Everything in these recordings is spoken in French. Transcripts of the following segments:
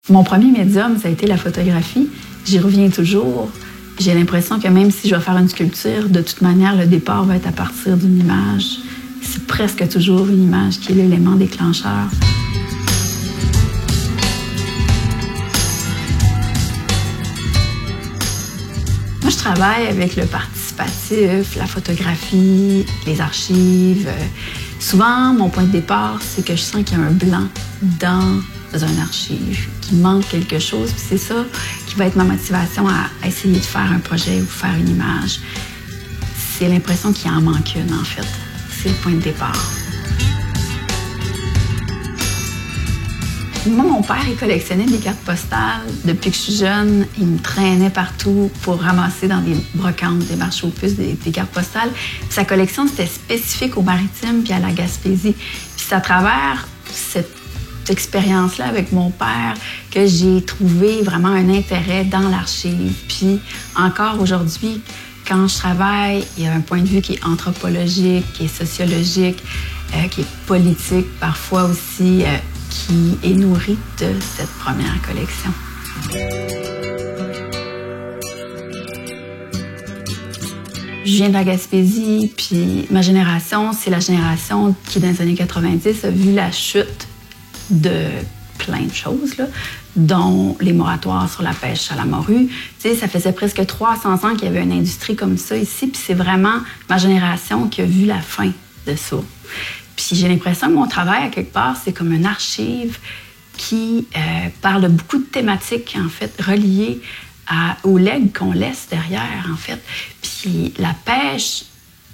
Mon premier médium, ça a été la photographie. J'y reviens toujours. J'ai l'impression que même si je vais faire une sculpture, de toute manière, le départ va être à partir d'une image. C'est presque toujours une image qui est l'élément déclencheur. Moi, je travaille avec le participatif, la photographie, les archives. Souvent, mon point de départ, c'est que je sens qu'il y a un blanc dans un archive, qu'il manque quelque chose. Puis c'est ça qui va être ma motivation à essayer de faire un projet ou faire une image. C'est l'impression qu'il en manque une, en fait. C'est le point de départ. Moi, mon père, il collectionnait des cartes postales. Depuis que je suis jeune, il me traînait partout pour ramasser dans des brocantes, des marchés aux puces, des cartes postales. Puis sa collection, c'était spécifique aux Maritimes puis à la Gaspésie. Puis c'est à travers cette expérience-là avec mon père que j'ai trouvé vraiment un intérêt dans l'archive. Puis encore aujourd'hui, quand je travaille, il y a un point de vue qui est anthropologique, qui est sociologique, qui est politique parfois aussi, qui est nourri de cette première collection. Je viens de la Gaspésie, puis ma génération, c'est la génération qui, dans les années 90, a vu la chute de plein de choses, là, dont les moratoires sur la pêche à la morue. Tu sais, ça faisait presque 300 ans qu'il y avait une industrie comme ça ici, puis c'est vraiment ma génération qui a vu la fin de ça. Puis j'ai l'impression que mon travail, à quelque part, c'est comme une archive qui parle de beaucoup de thématiques, en fait, reliées au legs qu'on laisse derrière, en fait. Puis la pêche,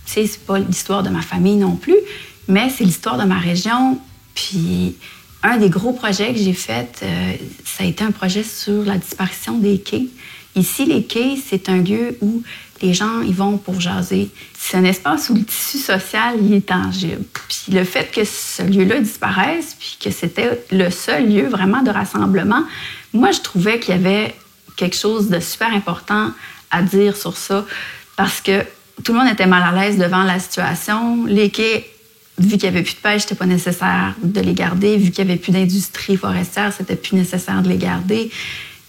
tu sais, c'est pas l'histoire de ma famille non plus, mais c'est l'histoire de ma région. Puis un des gros projets que j'ai fait, ça a été un projet sur la disparition des quais. Ici, les quais, c'est un lieu où les gens y vont pour jaser. C'est un espace où le tissu social y est tangible. Puis le fait que ce lieu-là disparaisse, puis que c'était le seul lieu vraiment de rassemblement, moi, je trouvais qu'il y avait quelque chose de super important à dire sur ça, parce que tout le monde était mal à l'aise devant la situation. Les quais, vu qu'il n'y avait plus de pêche, c'était pas nécessaire de les garder. Vu qu'il n'y avait plus d'industrie forestière, c'était plus nécessaire de les garder.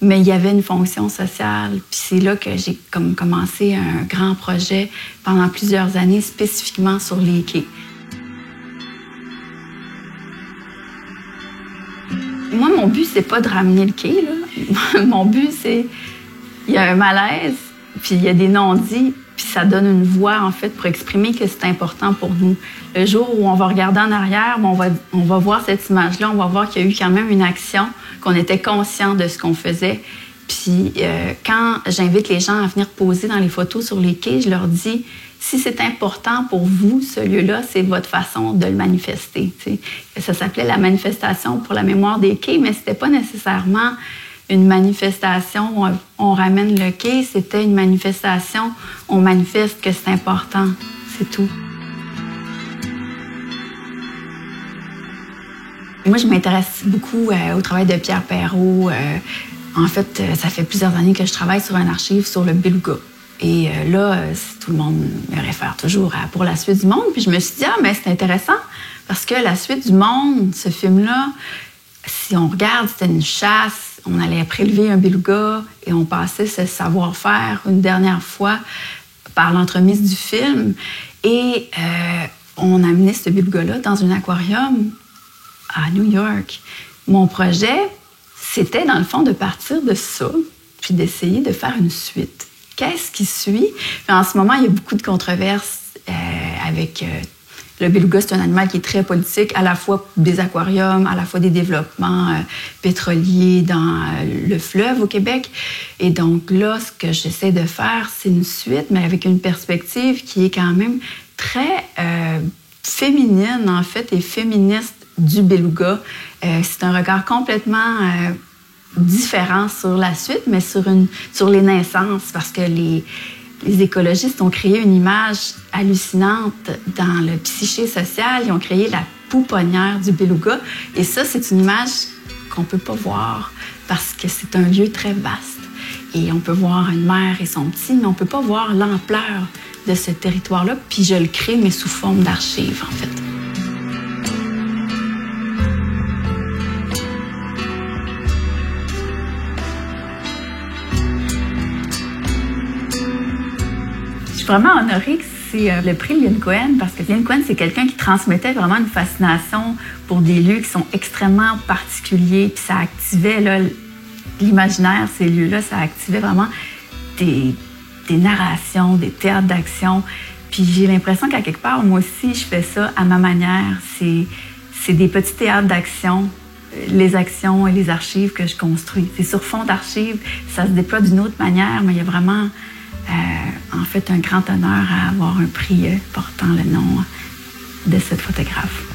Mais il y avait une fonction sociale. Puis c'est là que j'ai commencé un grand projet pendant plusieurs années, spécifiquement sur les quais. Moi, mon but, c'est pas de ramener le quai, là. Mon but, c'est... Il y a un malaise, puis il y a des non-dits, puis ça donne une voix, en fait, pour exprimer que c'est important pour nous. Le jour où on va regarder en arrière, on va voir cette image-là, on va voir qu'il y a eu quand même une action, qu'on était conscient de ce qu'on faisait. Puis quand j'invite les gens à venir poser dans les photos sur les quais, je leur dis, si c'est important pour vous, ce lieu-là, c'est votre façon de le manifester. T'sais. Ça s'appelait la manifestation pour la mémoire des quais, mais c'était pas nécessairement une manifestation où on ramène le quai, c'était une manifestation, on manifeste que c'est important, c'est tout. Moi, je m'intéresse beaucoup au travail de Pierre Perrault. En fait, ça fait plusieurs années que je travaille sur un archive sur le beluga. Et là, tout le monde me réfère toujours à Pour la suite du monde. Puis je me suis dit, mais c'est intéressant, parce que La suite du monde, ce film-là, si on regarde, c'était une chasse. On allait prélever un beluga et on passait ce savoir-faire une dernière fois par l'entremise du film. Et on amenait ce beluga-là dans un aquarium à New York. Mon projet, c'était dans le fond de partir de ça, puis d'essayer de faire une suite. Qu'est-ce qui suit? Puis en ce moment, il y a beaucoup de controverses avec... Le beluga, c'est un animal qui est très politique, à la fois des aquariums, à la fois des développements pétroliers dans le fleuve au Québec. Et donc là, ce que j'essaie de faire, c'est une suite, mais avec une perspective qui est quand même très féminine, en fait, et féministe du beluga. C'est un regard complètement différent sur la suite, mais sur les naissances, parce que les écologistes ont créé une image hallucinante dans le psyché social. Ils ont créé la pouponnière du beluga. Et ça, c'est une image qu'on ne peut pas voir parce que c'est un lieu très vaste. Et on peut voir une mère et son petit, mais on ne peut pas voir l'ampleur de ce territoire-là. Puis je le crée, mais sous forme d'archives, en fait. vraiment honorée que c'est le prix Lynn Cohen, parce que Lynn Cohen, c'est quelqu'un qui transmettait vraiment une fascination pour des lieux qui sont extrêmement particuliers, puis ça activait là, l'imaginaire, ces lieux-là, ça activait vraiment des narrations, des théâtres d'action. Puis j'ai l'impression qu'à quelque part, moi aussi, je fais ça à ma manière. C'est des petits théâtres d'action, les actions et les archives que je construis. C'est sur fond d'archives, ça se déploie d'une autre manière, mais il y a vraiment, en fait, un grand honneur à avoir un prix portant le nom de cette photographe.